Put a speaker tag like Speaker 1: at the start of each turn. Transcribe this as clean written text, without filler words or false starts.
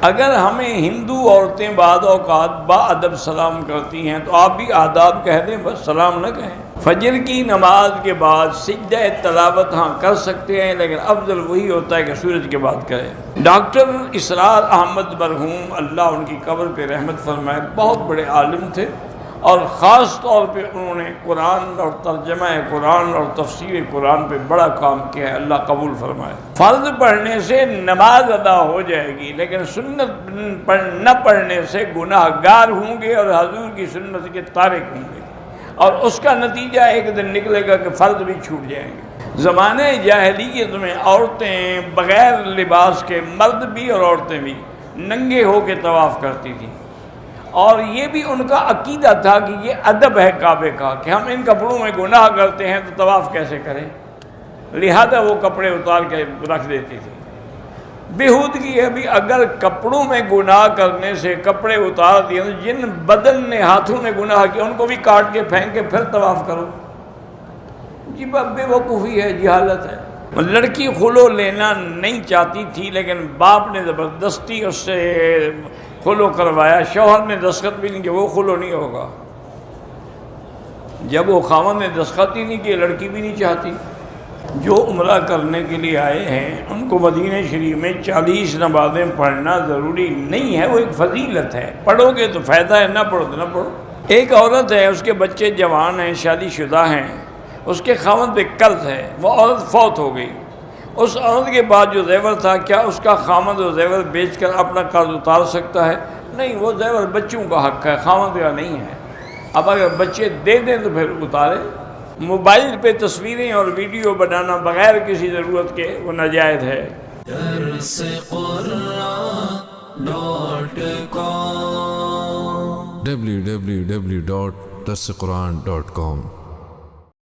Speaker 1: اگر ہمیں ہندو عورتیں بعض اوقات با ادب سلام کرتی ہیں تو آپ بھی آداب کہہ دیں، بس سلام نہ کہیں۔ فجر کی نماز کے بعد سجدہ تلاوت ہاں کر سکتے ہیں، لیکن افضل وہی ہوتا ہے کہ سورج کے بعد کریں۔ ڈاکٹر اسرار احمد مرحوم، اللہ ان کی قبر پہ رحمت فرمائے، بہت بڑے عالم تھے، اور خاص طور پہ انہوں نے قرآن اور ترجمہ قرآن اور تفسیر قرآن پہ بڑا کام کیا ہے، اللہ قبول فرمائے۔ فرض پڑھنے سے نماز ادا ہو جائے گی، لیکن سنت نہ پڑھنے سے گناہ گار ہوں گے اور حضور کی سنت کے تارک ہوں گے، اور اس کا نتیجہ ایک دن نکلے گا کہ فرض بھی چھوٹ جائیں گے۔ زمانے جاہلیت میں عورتیں بغیر لباس کے، مرد بھی اور عورتیں بھی، ننگے ہو کے طواف کرتی تھیں، اور یہ بھی ان کا عقیدہ تھا کہ یہ ادب ہے کعبے کا کہ ہم ان کپڑوں میں گناہ کرتے ہیں تو طواف کیسے کریں، لہذا وہ کپڑے اتار کے رکھ دیتی تھی۔ بےہودگی ہے بھی، اگر کپڑوں میں گناہ کرنے سے کپڑے اتار دیے تو جن بدن نے ہاتھوں نے گناہ کیا ان کو بھی کاٹ کے پھینک کے پھر طواف کرو، جی بے وقوفی ہے، جہالت ہے۔ لڑکی خلو لینا نہیں چاہتی تھی، لیکن باپ نے زبردستی اس سے خلو کروایا، شوہر نے دستخط بھی نہیں کیا، وہ خلو نہیں ہوگا۔ جب وہ خاوند نے دستخط ہی نہیں کیا، لڑکی بھی نہیں چاہتی۔ جو عمرہ کرنے کے لیے آئے ہیں ان کو مدینہ شریف میں 40 نمازیں پڑھنا ضروری نہیں ہے، وہ ایک فضیلت ہے، پڑھو گے تو فائدہ ہے، نہ پڑھو تو نہ پڑھو۔ ایک عورت ہے، اس کے بچے جوان ہیں، شادی شدہ ہیں، اس کے خاوند پہ قرض ہے، وہ عورت فوت ہو گئی، اس عورت کے بعد جو زیور تھا، کیا اس کا خاوند وہ زیور بیچ کر اپنا قرض اتار سکتا ہے؟ نہیں، وہ زیور بچوں کا حق ہے، خاوند کا نہیں ہے۔ اب اگر بچے دے دیں تو پھر اتارے۔ موبائل پہ تصویریں اور ویڈیو بنانا بغیر کسی ضرورت کے وہ ناجائز ہے۔
Speaker 2: www.darsequran.com